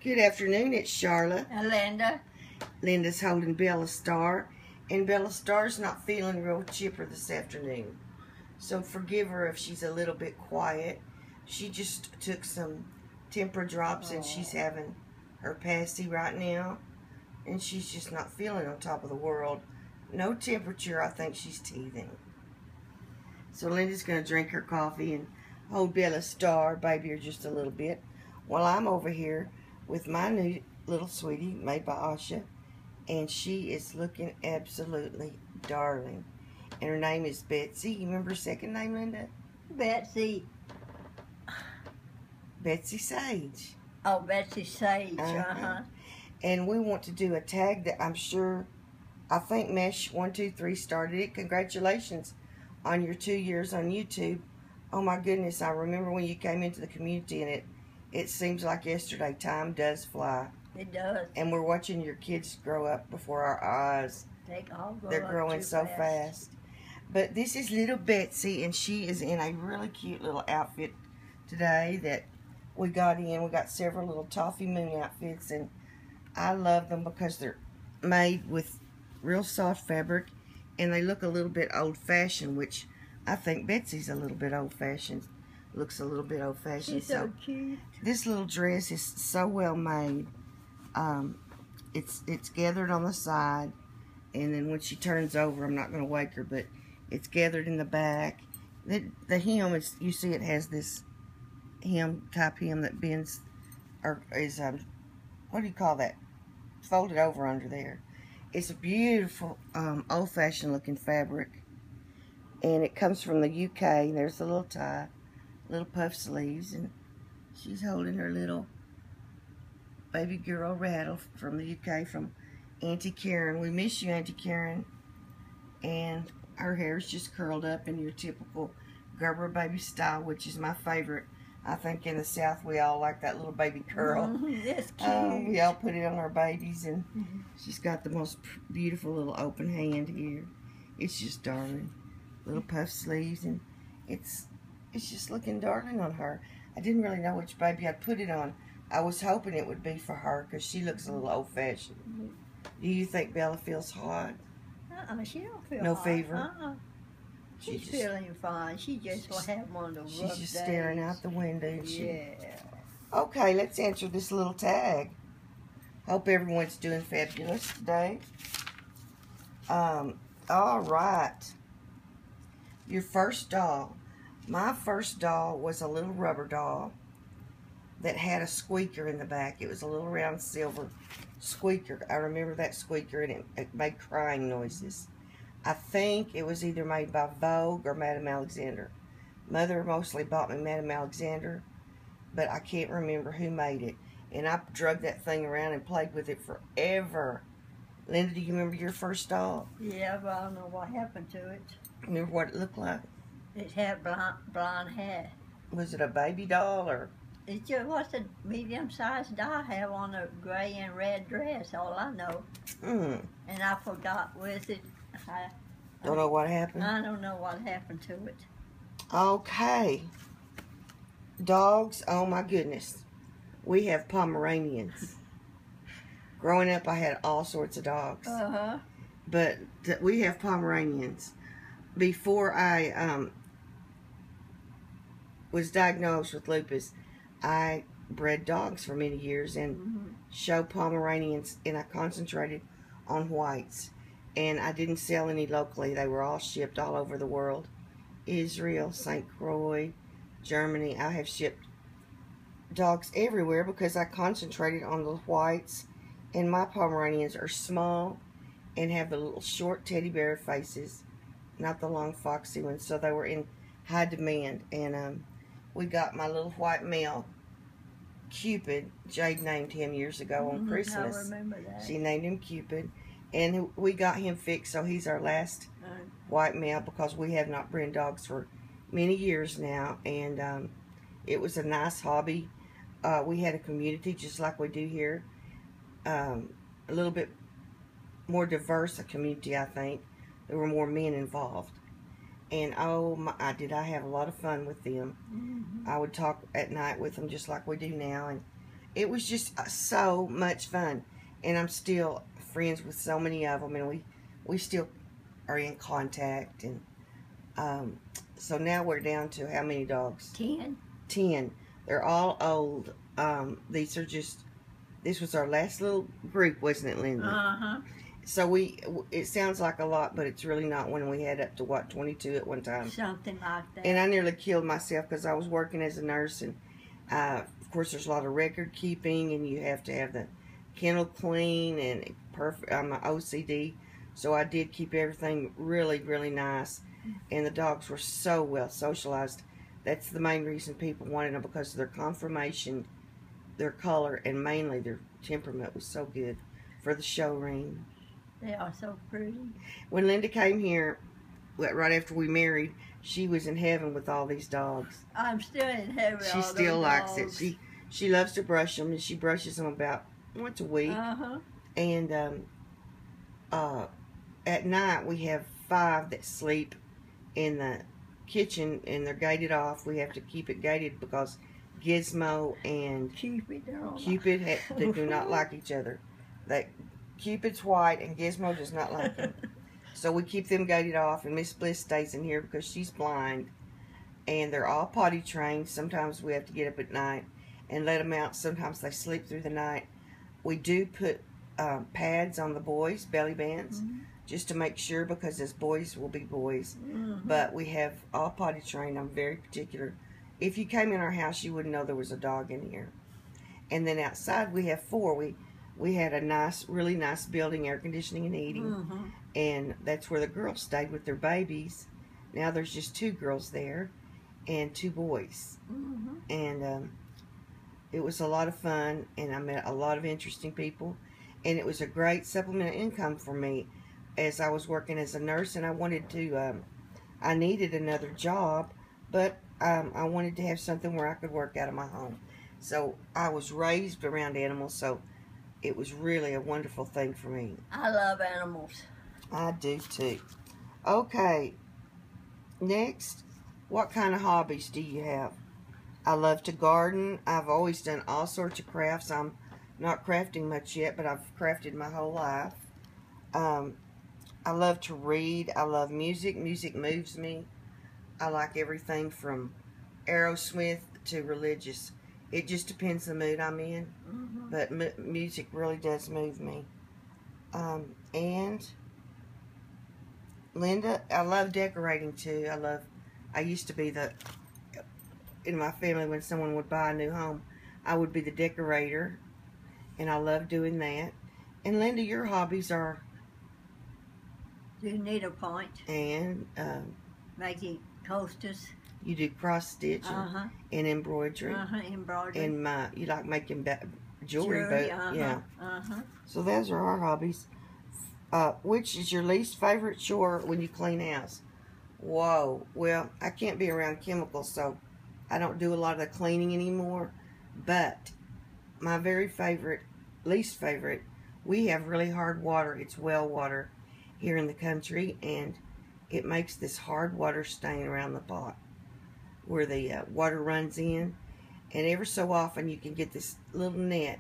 Good afternoon, it's Charlotte. Linda. Linda's holding Bella Star, and Bella Star's not feeling real chipper this afternoon. So forgive her if she's a little bit quiet. She just took some temper drops and she's having her passy right now. And she's just not feeling on top of the world. No temperature, I think she's teething. So Linda's going to drink her coffee and hold Bella Star, baby her just a little bit, while I'm over here with my new little sweetie made by Asha, and she is looking absolutely darling. And her name is Betsy. You remember her second name, Linda? Betsy. Betsy Sage. Oh, Betsy Sage. And we want to do a tag that I think Mesh123 started it. Congratulations on your 2 years on YouTube. Oh my goodness, I remember when you came into the community and it seems like yesterday. Time does fly. It does. And we're watching your kids grow up before our eyes. They're growing so fast. But this is little Betsy, and she is in a really cute little outfit today that we got in. We got several little Toffee Moon outfits, and I love them because they're made with real soft fabric, and they look a little bit old-fashioned, which I think Betsy's a little bit old-fashioned. Looks a little bit old-fashioned. She's so cute. This little dress is so well made. It's gathered on the side, and then when she turns over, I'm not going to wake her, but it's gathered in the back. The hem is, you see, it has this type hem that bends, or is what do you call that? Folded over under there. It's a beautiful old-fashioned looking fabric, and it comes from the UK. There's a little tie, little puff sleeves, and she's holding her little baby girl Rattle from the UK, from Auntie Karen. We miss you, Auntie Karen. And her hair's just curled up in your typical Gerber baby style, which is my favorite. I think in the South we all like that little baby curl. That's cute. We all put it on our babies, and she's got the most beautiful little open hand here. It's just darling. Little puff sleeves, and it's just looking darling on her. I didn't really know which baby I'd put it on. I was hoping it would be for her because she looks a little old-fashioned. Do you think Bella feels hot? She don't feel no hot. fever? She's feeling fine. She just will have one of those rough She's just days. staring out the window, isn't she? Yeah. Okay, let's answer this little tag. Hope everyone's doing fabulous today. All right. Your first doll. My first doll was a little rubber doll that had a squeaker in the back. It was a little round silver squeaker. I remember that squeaker, and it made crying noises. I think it was either made by Vogue or Madame Alexander. Mother mostly bought me Madame Alexander, but I can't remember who made it. And I drug that thing around and played with it forever. Linda, do you remember your first doll? Yeah, but I don't know what happened to it. Remember what it looked like? It had blonde hair. Was it a baby doll, or? It just was a medium-sized doll I have on a gray and red dress, all I know. And I forgot with it. Don't know what happened? I don't know what happened to it. Okay. Dogs, oh my goodness. We have Pomeranians. Growing up, I had all sorts of dogs. But we have Pomeranians. Before I was diagnosed with lupus, I bred dogs for many years and showed Pomeranians, and I concentrated on whites. And I didn't sell any locally. They were all shipped all over the world. Israel, St. Croix, Germany. I have shipped dogs everywhere because I concentrated on the whites. And my Pomeranians are small and have the little short teddy bear faces, not the long foxy ones. So they were in high demand. And we got my little white male, Cupid. Jade named him years ago on Christmas. I remember that. She named him Cupid. And we got him fixed, so he's our last white male, because we have not bred dogs for many years now. And it was a nice hobby. We had a community just like we do here. A little bit more diverse a community, I think. There were more men involved. And oh my, did I have a lot of fun with them. I would talk at night with them just like we do now. And it was just so much fun. And I'm still friends with so many of them, and we still are in contact. And so now we're down to how many dogs? 10. 10. They're all old. This was our last little group, wasn't it, Linda? Uh-huh. So it sounds like a lot, but it's really not, when we had up to, what, 22 at one time? Something like that. And I nearly killed myself because I was working as a nurse, and of course there's a lot of record keeping, and you have to have the kennel clean and perfect. I'm an OCD, so I did keep everything really, really nice, and the dogs were so well socialized. That's the main reason people wanted them, because of their conformation, their color, and mainly their temperament was so good for the show ring. They are so pretty. When Linda came here, right after we married, she was in heaven with all these dogs. I'm still in heaven with She all still those likes dogs. it. She loves to brush them, and she brushes them about once a week. Uh-huh. And at night we have 5 that sleep in the kitchen, and they're gated off. We have to keep it gated because Gizmo and Cupid they do not like each other. Cupid's white and Gizmo does not like him. So we keep them gated off, and Miss Bliss stays in here because she's blind. And they're all potty trained. Sometimes we have to get up at night and let them out. Sometimes they sleep through the night. We do put pads on the boys, belly bands, just to make sure, because as boys will be boys. But we have all potty trained. I'm very particular. If you came in our house, you wouldn't know there was a dog in here. And then outside we have 4. We had a really nice building, air conditioning and heating, and that's where the girls stayed with their babies. Now there's just 2 girls there and 2 boys. And it was a lot of fun, and I met a lot of interesting people, and it was a great supplement of income for me as I was working as a nurse. And I wanted to, I needed another job, but I wanted to have something where I could work out of my home. So I was raised around animals, so it was really a wonderful thing for me. I love animals. I do too. Okay, next, what kind of hobbies do you have? I love to garden. I've always done all sorts of crafts. I'm not crafting much yet, but I've crafted my whole life. I love to read. I love music. Music moves me. I like everything from Aerosmith to religious. It just depends the mood I'm in. But music really does move me. And Linda, I love decorating too. I used to be in my family, when someone would buy a new home, I would be the decorator. And I love doing that. And Linda, your hobbies are? Do needlepoint. And making coasters. You do cross stitch and embroidery. Embroidery. And you like making jewelry, but yeah. So those are our hobbies. Which is your least favorite chore when you clean house? Whoa. Well, I can't be around chemicals, so I don't do a lot of the cleaning anymore. But my very favorite, least favorite, we have really hard water. It's well water here in the country, and it makes this hard water stain around the pot where the water runs in. And every so often you can get this little net.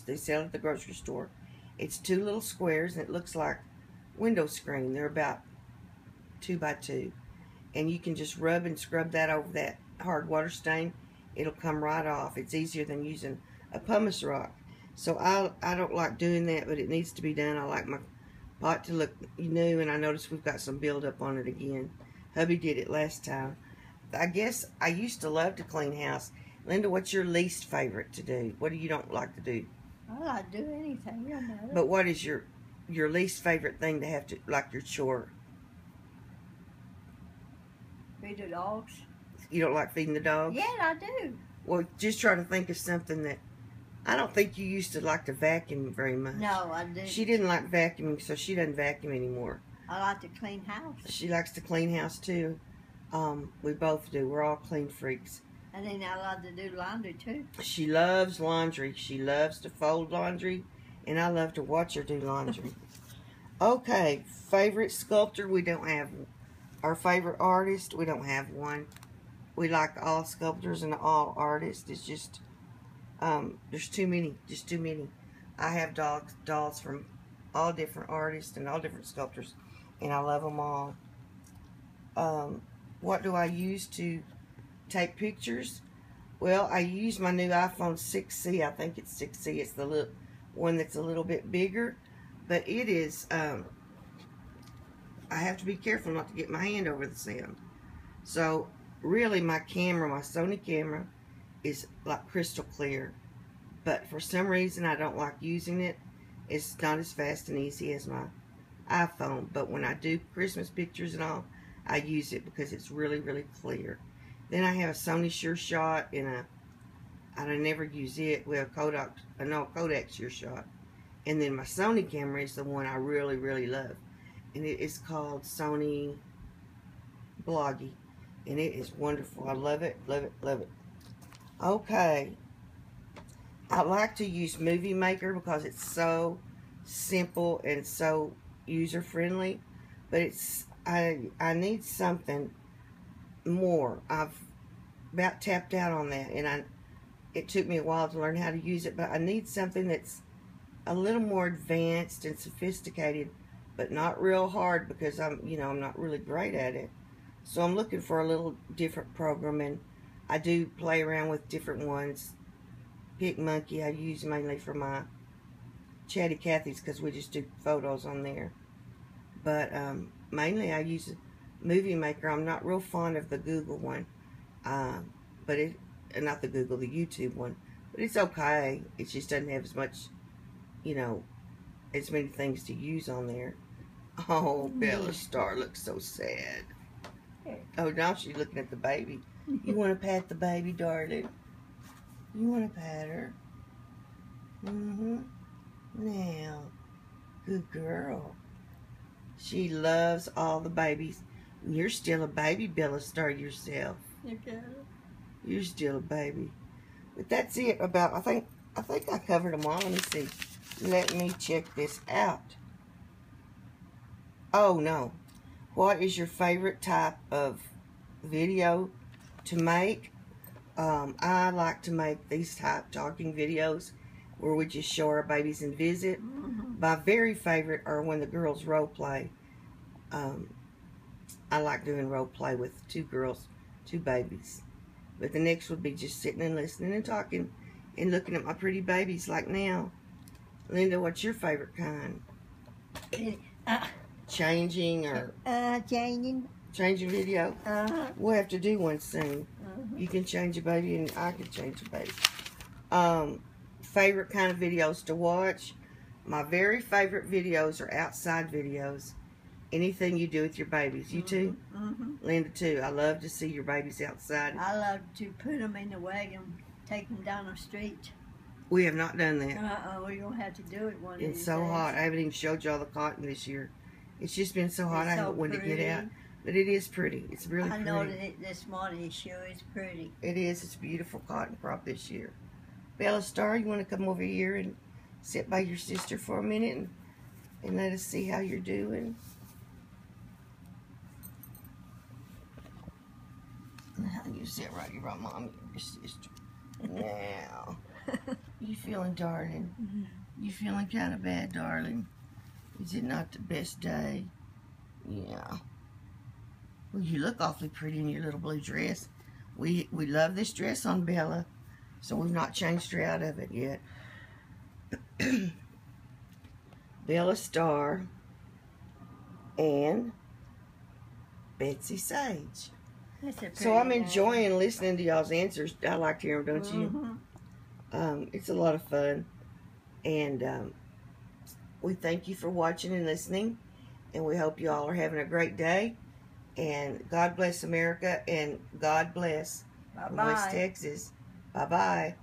They sell it at the grocery store. It's 2 little squares, and it looks like window screen. They're about 2 by 2, and you can just rub and scrub that over that hard water stain. It'll come right off. It's easier than using a pumice rock. So I don't like doing that, but it needs to be done. I like my pot to look new, and I noticed we've got some buildup on it again. Hubby did it last time. I guess I used to love to clean house. Linda, what's your least favorite to do? What do you don't like to do? I like to do anything, no matter. But what is your least favorite thing to have to, like your chore? Feed the dogs. You don't like feeding the dogs? Yeah, I do. Well, just try to think of something that, I don't think you used to like to vacuum very much. No, I didn't. She didn't like vacuuming, so she doesn't vacuum anymore. I like to clean house. She likes to clean house too. We both do. We're all clean freaks. And then I like to do laundry too. She loves laundry. She loves to fold laundry, and I love to watch her do laundry. Okay, favorite sculptor? We don't have one. Our favorite artist? We don't have one. We like all sculptors and all artists. It's just There's too many, just too many. I have dolls from all different artists and all different sculptors, and I love them all. What do I use to take pictures? Well, I use my new iPhone 6C. I think it's 6C. It's the little one that's a little bit bigger, but it is, I have to be careful not to get my hand over the sound. So, really, my camera, my Sony camera, is like crystal clear. But for some reason, I don't like using it. It's not as fast and easy as my iPhone. But when I do Christmas pictures and all, I use it because it's really, really clear. Then I have a Sony Sure Shot and I never use it. Well, Kodak Sure Shot. And then my Sony camera is the one I really, really love. And it is called Sony Bloggy. And it is wonderful. I love it, love it, love it. Okay. I like to use Movie Maker because it's so simple and so user-friendly. But I need something more. I've about tapped out on that, and it took me a while to learn how to use it, but I need something that's a little more advanced and sophisticated, but not real hard because I'm not really great at it. So I'm looking for a little different program, and I do play around with different ones. PicMonkey I use mainly for my Chatty Cathy's because we just do photos on there. But mainly I use Movie Maker. I'm not real fond of the Google one, but not the Google, the YouTube one. But it's okay. It just doesn't have as much, as many things to use on there. Oh, Bella Star looks so sad. Oh, now she's looking at the baby. You want to pat the baby, darling? You want to pat her? Now, good girl. She loves all the babies. You're still a baby, Bella Star, yourself. Okay. You're still a baby. But that's it about, I think I covered them all. Let me see. Let me check this out. Oh, no. What is your favorite type of video to make? I like to make these type talking videos where we just show our babies and visit. My very favorite are when the girls role play. I like doing role play with 2 girls, 2 babies. But the next would be just sitting and listening and talking and looking at my pretty babies like now. Linda, what's your favorite kind? Changing or changing video? We'll have to do one soon. You can change a baby and I can change a baby. Favorite kind of videos to watch? My very favorite videos are outside videos. Anything you do with your babies. You too? Linda too. I love to see your babies outside. I love to put them in the wagon, take them down the street. We have not done that. We're going to have to do it one of these It's so days. hot. I haven't even showed y'all the cotton this year. It's just been so hot. It's I so haven't wanted to get pretty. out. But it is pretty. It's really I pretty. know that this morning it sure is pretty. It is. It's a beautiful cotton crop this year. Bella Star, you want to come over here and sit by your sister for a minute and let us see how you're doing? Now you sit right here by Mommy and your sister. Now. You feeling, darling? You feeling kind of bad, darling? Is it not the best day? Yeah. Well, you look awfully pretty in your little blue dress. We love this dress on Bella, so we've not changed her out of it yet. Bella Star and Betsy Sage. So I'm enjoying listening to y'all's answers. I like to hear them, don't you? It's a lot of fun. And we thank you for watching and listening. And we hope you all are having a great day. And God bless America. And God bless West Texas. Bye-bye.